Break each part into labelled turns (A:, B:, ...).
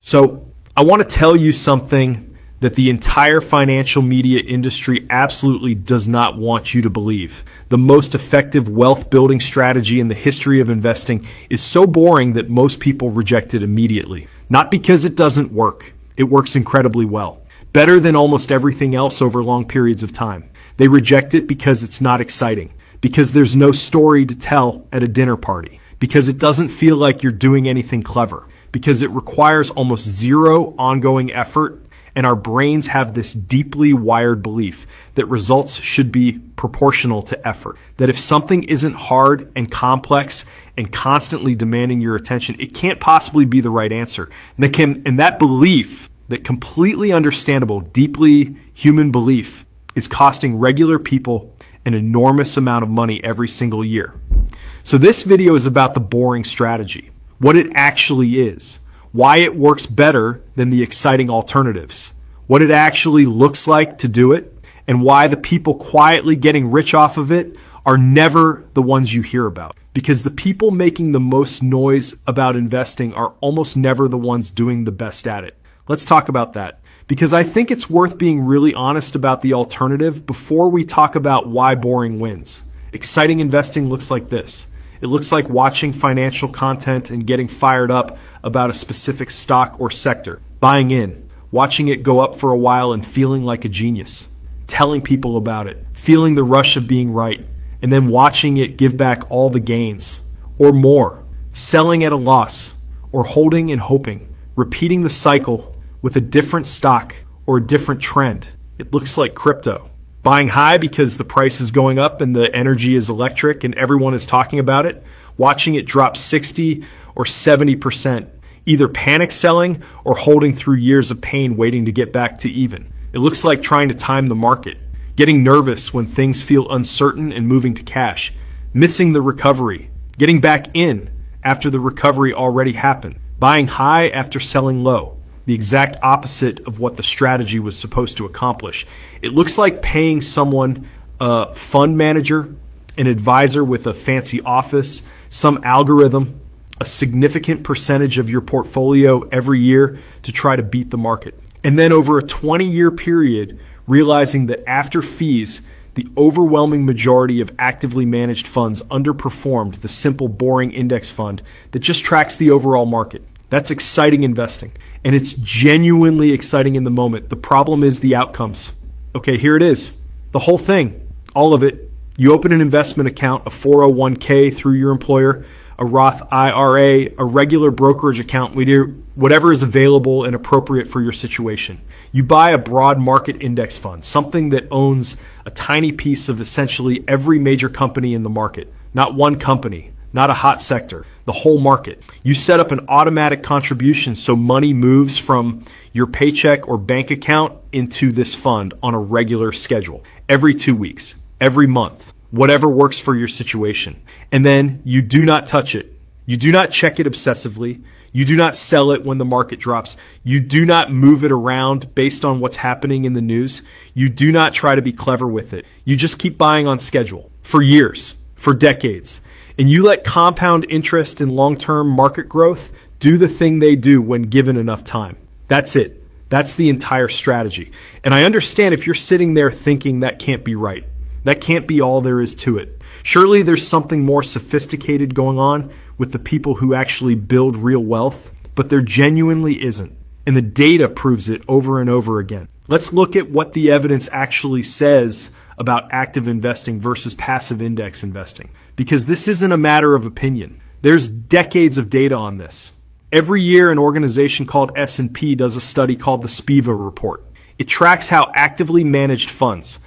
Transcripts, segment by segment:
A: So I want to tell you something that the entire financial media industry absolutely does not want you to believe. The most effective wealth building strategy in the history of investing is so boring that most people reject it immediately. Not because it doesn't work. It works incredibly well. Better than almost everything else over long periods of time. They reject it because it's not exciting. Because there's no story to tell at a dinner party. Because it doesn't feel like you're doing anything clever. Because it requires almost zero ongoing effort, and our brains have this deeply wired belief that results should be proportional to effort. That if something isn't hard and complex and constantly demanding your attention, it can't possibly be the right answer. And that belief, that completely understandable, deeply human belief, is costing regular people an enormous amount of money every single year. So this video is about the boring strategy, what it actually is, why it works better than the exciting alternatives, what it actually looks like to do it, and why the people quietly getting rich off of it are never the ones you hear about. Because the people making the most noise about investing are almost never the ones doing the best at it. Let's talk about that. Because I think it's worth being really honest about the alternative before we talk about why boring wins. Exciting investing looks like this. It looks like watching financial content and getting fired up about a specific stock or sector, buying in, watching it go up for a while and feeling like a genius, telling people about it, feeling the rush of being right, and then watching it give back all the gains, or more, selling at a loss, or holding and hoping, repeating the cycle with a different stock or a different trend. It looks like crypto. Buying high because the price is going up and the energy is electric and everyone is talking about it. Watching it drop 60 or 70%. Either panic selling or holding through years of pain waiting to get back to even. It looks like trying to time the market. Getting nervous when things feel uncertain and moving to cash. Missing the recovery. Getting back in after the recovery already happened. Buying high after selling low. The exact opposite of what the strategy was supposed to accomplish. It looks like paying someone, a fund manager, an advisor with a fancy office, some algorithm, a significant percentage of your portfolio every year to try to beat the market. And then over a 20-year period, realizing that after fees, the overwhelming majority of actively managed funds underperformed the simple, boring index fund that just tracks the overall market. That's exciting investing. And it's genuinely exciting in the moment. The problem is the outcomes. Okay, here it is. The whole thing, all of it. You open an investment account, a 401k through your employer, a Roth IRA, a regular brokerage account, whatever is available and appropriate for your situation. You buy a broad market index fund, something that owns a tiny piece of essentially every major company in the market. Not one company, not a hot sector, the whole market. You set up an automatic contribution so money moves from your paycheck or bank account into this fund on a regular schedule, every 2 weeks, every month, whatever works for your situation. And then you do not touch it. You do not check it obsessively. You do not sell it when the market drops. You do not move it around based on what's happening in the news. You do not try to be clever with it. You just keep buying on schedule for years, for decades. And you let compound interest and long-term market growth do the thing they do when given enough time. That's it. That's the entire strategy. And I understand if you're sitting there thinking that can't be right. That can't be all there is to it. Surely there's something more sophisticated going on with the people who actually build real wealth, but there genuinely isn't. And the data proves it over and over again. Let's look at what the evidence actually says about active investing versus passive index investing. Because this isn't a matter of opinion. There's decades of data on this. Every year, an organization called S&P does a study called the SPIVA report. It tracks how actively managed funds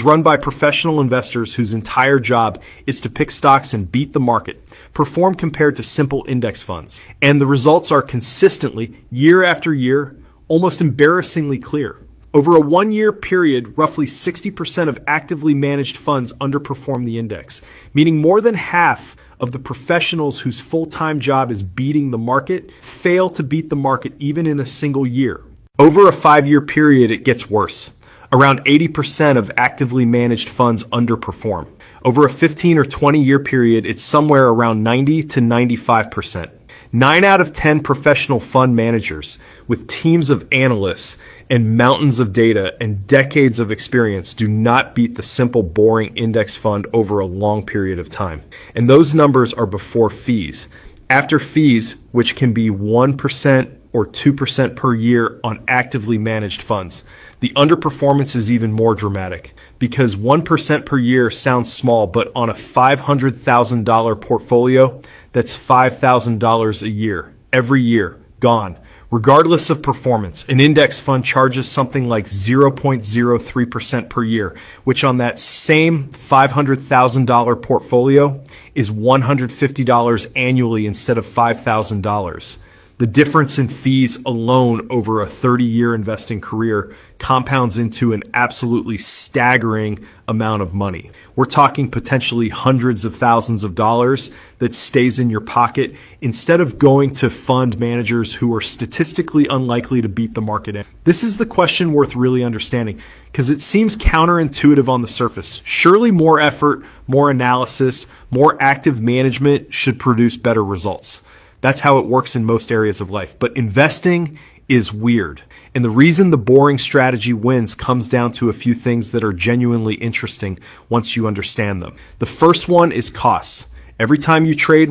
A: run by professional investors whose entire job is to pick stocks and beat the market, perform compared to simple index funds. And the results are consistently, year after year, almost embarrassingly clear. Over a 1-year period, roughly 60% of actively managed funds underperform the index, meaning more than half of the professionals whose full-time job is beating the market fail to beat the market even in a single year. Over a 5-year period, it gets worse. Around 80% of actively managed funds underperform. Over a 15 or 20-year period, it's somewhere around 90 to 95%. 9 out of 10 professional fund managers with teams of analysts and mountains of data and decades of experience do not beat the simple, boring index fund over a long period of time. And those numbers are before fees. After fees, which can be 1% or 2% per year on actively managed funds, the underperformance is even more dramatic because 1% per year sounds small, but on a $500,000 portfolio, that's $5,000 a year, every year, gone. Regardless of performance, an index fund charges something like 0.03% per year, which on that same $500,000 portfolio is $150 annually instead of $5,000. The difference in fees alone over a 30-year investing career compounds into an absolutely staggering amount of money. We're talking potentially hundreds of thousands of dollars that stays in your pocket instead of going to fund managers who are statistically unlikely to beat the market. This is the question worth really understanding because it seems counterintuitive on the surface. Surely more effort, more analysis, more active management should produce better results. That's how it works in most areas of life. But investing is weird. And the reason the boring strategy wins comes down to a few things that are genuinely interesting once you understand them. The first one is costs. Every time you trade,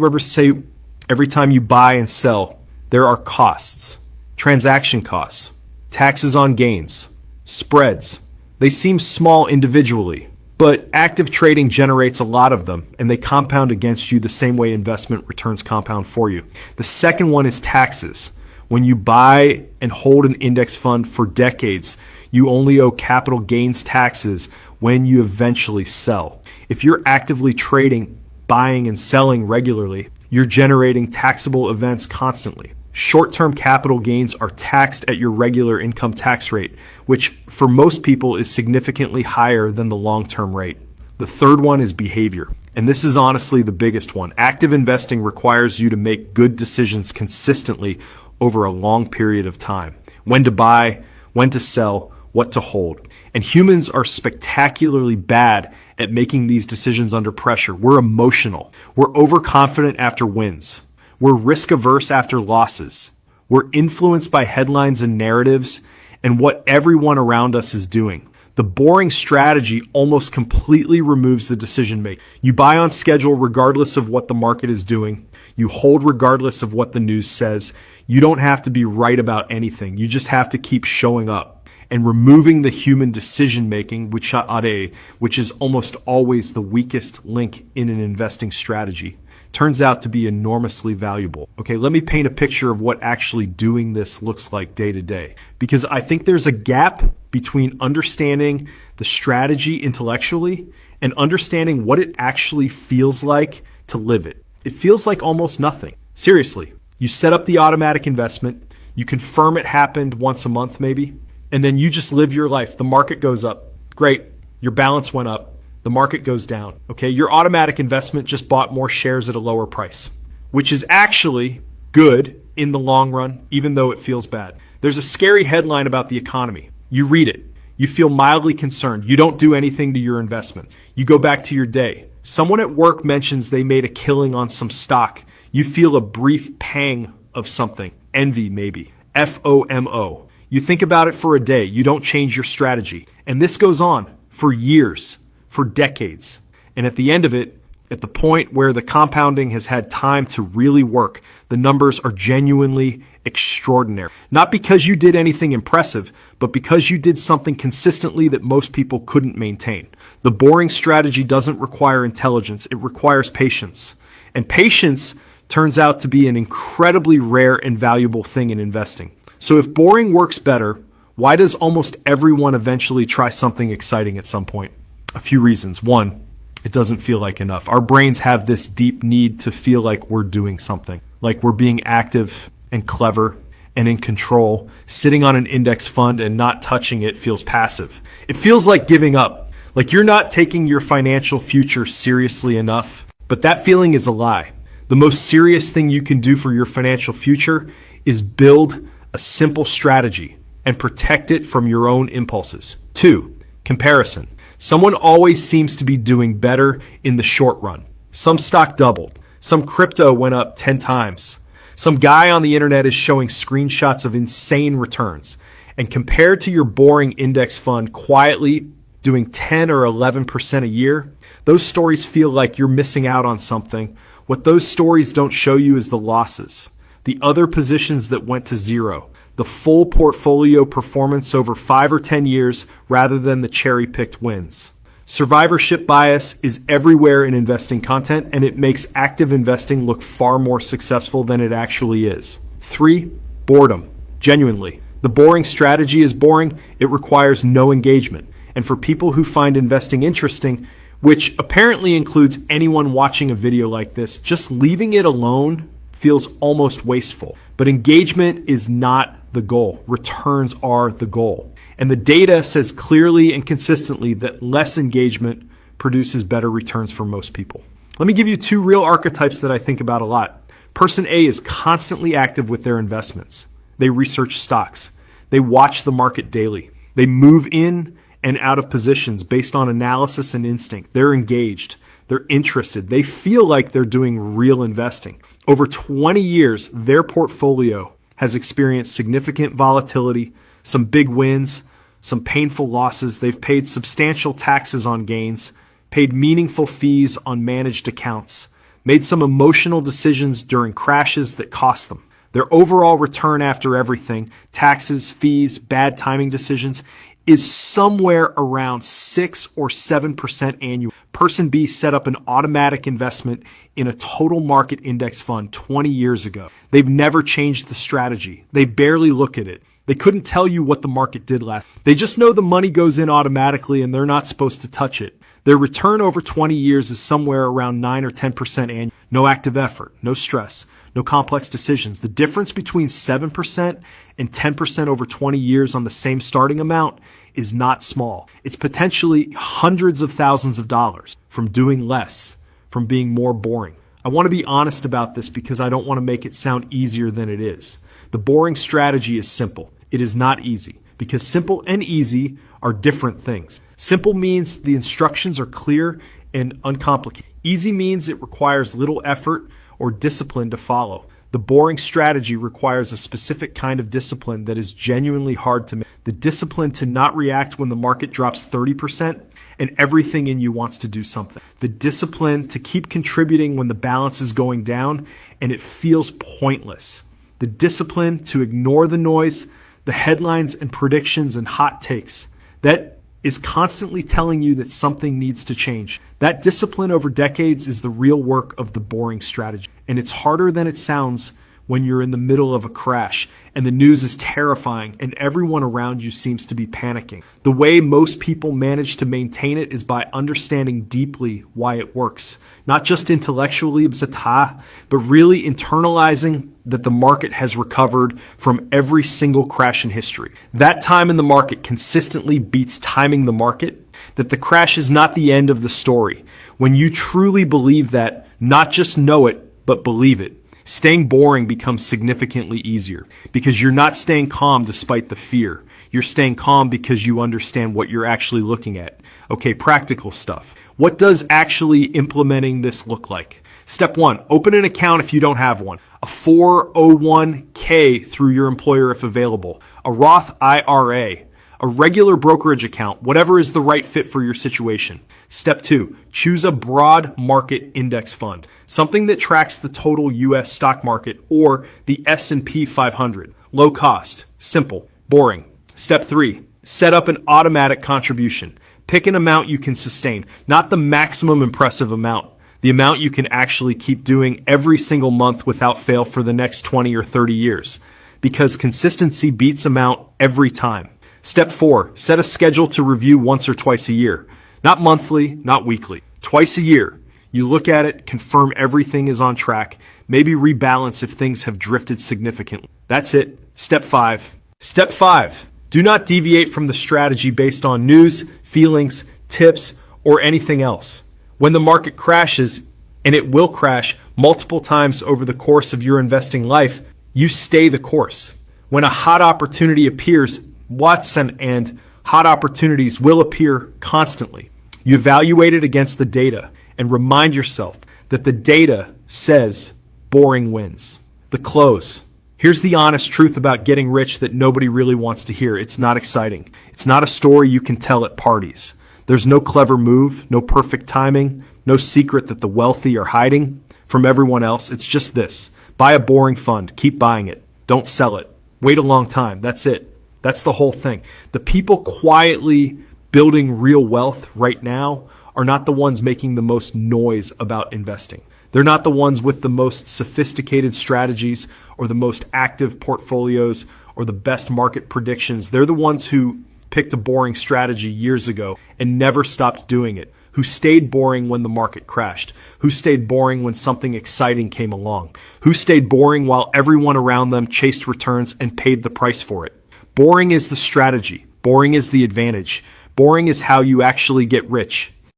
A: every time you buy and sell, there are costs. Transaction costs, taxes on gains, spreads. They seem small individually, but active trading generates a lot of them, and they compound against you the same way investment returns compound for you. The second one is taxes. When you buy and hold an index fund for decades, you only owe capital gains taxes when you eventually sell. If you're actively trading, buying and selling regularly, you're generating taxable events constantly. Short-term capital gains are taxed at your regular income tax rate, which for most people is significantly higher than the long-term rate. The third one is behavior, and this is honestly the biggest one. Active investing requires you to make good decisions consistently over a long period of time. When to buy, when to sell, what to hold. And humans are spectacularly bad at making these decisions under pressure. We're emotional. We're overconfident after wins. We're risk averse after losses. We're influenced by headlines and narratives and what everyone around us is doing. The boring strategy almost completely removes the decision making. You buy on schedule regardless of what the market is doing. You hold regardless of what the news says. You don't have to be right about anything. You just have to keep showing up and removing the human decision making, which is almost always the weakest link in an investing strategy, turns out to be enormously valuable. Okay, let me paint a picture of what actually doing this looks like day to day, because I think there's a gap between understanding the strategy intellectually and understanding what it actually feels like to live it. It feels like almost nothing. Seriously, you set up the automatic investment, you confirm it happened once a month maybe, and then you just live your life. The market goes up. Great, your balance went up. The market goes down. Okay, your automatic investment just bought more shares at a lower price, which is actually good in the long run, even though it feels bad. There's a scary headline about the economy. You read it. You feel mildly concerned. You don't do anything to your investments. You go back to your day. Someone at work mentions they made a killing on some stock. You feel a brief pang of something. Envy, maybe. FOMO. You think about it for a day. You don't change your strategy. And this goes on for years, for decades. And at the end of it, at the point where the compounding has had time to really work, the numbers are genuinely extraordinary. Not because you did anything impressive, but because you did something consistently that most people couldn't maintain. The boring strategy doesn't require intelligence, it requires patience. And patience turns out to be an incredibly rare and valuable thing in investing. So if boring works better, why does almost everyone eventually try something exciting at some point? A few reasons. One, it doesn't feel like enough. Our brains have this deep need to feel like we're doing something, like we're being active and clever and in control. Sitting on an index fund and not touching it feels passive. It feels like giving up, like you're not taking your financial future seriously enough. But that feeling is a lie. The most serious thing you can do for your financial future is build a simple strategy and protect it from your own impulses. 2, comparison. Someone always seems to be doing better in the short run. Some stock doubled. Some crypto went up 10 times. Some guy on the internet is showing screenshots of insane returns. And compared to your boring index fund quietly doing 10 or 11% a year, those stories feel like you're missing out on something. What those stories don't show you is the losses, the other positions that went to zero, the full portfolio performance over 5 or 10 years rather than the cherry-picked wins. Survivorship bias is everywhere in investing content, and it makes active investing look far more successful than it actually is. 3, boredom. Genuinely. The boring strategy is boring. It requires no engagement. And for people who find investing interesting, which apparently includes anyone watching a video like this, just leaving it alone feels almost wasteful. But engagement is not the goal. Returns are the goal. And the data says clearly and consistently that less engagement produces better returns for most people. Let me give you 2 real archetypes that I think about a lot. Person A is constantly active with their investments. They research stocks. They watch the market daily. They move in and out of positions based on analysis and instinct. They're engaged. They're interested. They feel like they're doing real investing. Over 20 years, their portfolio has experienced significant volatility, some big wins, some painful losses. They've paid substantial taxes on gains, paid meaningful fees on managed accounts, made some emotional decisions during crashes that cost them. Their overall return after everything, taxes, fees, bad timing decisions, is somewhere around 6 or 7% annual. Person B set up an automatic investment in a total market index fund 20 years ago. They've never changed the strategy. They barely look at it. They couldn't tell you what the market did last. They just know the money goes in automatically and they're not supposed to touch it. Their return over 20 years is somewhere around 9 or 10% annual. No active effort, no stress, no complex decisions. The difference between 7% and 10% over 20 years on the same starting amount is not small. It's potentially hundreds of thousands of dollars from doing less, from being more boring. I want to be honest about this because I don't want to make it sound easier than it is. The boring strategy is simple. It is not easy because simple and easy are different things. Simple means the instructions are clear and uncomplicated. Easy means it requires little effort or discipline to follow. The boring strategy requires a specific kind of discipline that is genuinely hard to make. The discipline to not react when the market drops 30% and everything in you wants to do something. The discipline to keep contributing when the balance is going down and it feels pointless. The discipline to ignore the noise, the headlines and predictions and hot takes. That is constantly telling you that something needs to change. That discipline over decades is the real work of the boring strategy. And it's harder than it sounds when you're in the middle of a crash and the news is terrifying and everyone around you seems to be panicking. The way most people manage to maintain it is by understanding deeply why it works. Not just intellectually, but really internalizing that the market has recovered from every single crash in history. That time in the market consistently beats timing the market, that the crash is not the end of the story. When you truly believe that, not just know it, but believe it, staying boring becomes significantly easier because you're not staying calm despite the fear. You're staying calm because you understand what you're actually looking at. Okay, practical stuff. What does actually implementing this look like? Step 1, open an account if you don't have one. A 401k through your employer if available. A Roth IRA. A regular brokerage account, whatever is the right fit for your situation. Step 2, choose a broad market index fund, something that tracks the total US stock market or the S&P 500. Low cost, simple, boring. Step 3, set up an automatic contribution. Pick an amount you can sustain, not the maximum impressive amount, the amount you can actually keep doing every single month without fail for the next 20 or 30 years, because consistency beats amount every time. Step 4, set a schedule to review once or twice a year. Not monthly, not weekly. Twice a year. You look at it, confirm everything is on track, maybe rebalance if things have drifted significantly. That's it. Step 5. Step 5, do not deviate from the strategy based on news, feelings, tips, or anything else. When the market crashes, and it will crash multiple times over the course of your investing life, you stay the course. When a hot opportunity appears, Watson and hot opportunities will appear constantly. You evaluate it against the data and remind yourself that the data says boring wins. The close. Here's the honest truth about getting rich that nobody really wants to hear. It's not exciting. It's not a story you can tell at parties. There's no clever move, no perfect timing, no secret that the wealthy are hiding from everyone else. It's just this. Buy a boring fund. Keep buying it. Don't sell it. Wait a long time. That's it. That's the whole thing. The people quietly building real wealth right now are not the ones making the most noise about investing. They're not the ones with the most sophisticated strategies or the most active portfolios or the best market predictions. They're the ones who picked a boring strategy years ago and never stopped doing it, who stayed boring when the market crashed, who stayed boring when something exciting came along, who stayed boring while everyone around them chased returns and paid the price for it. Boring is the strategy. Boring is the advantage. Boring is how you actually get rich.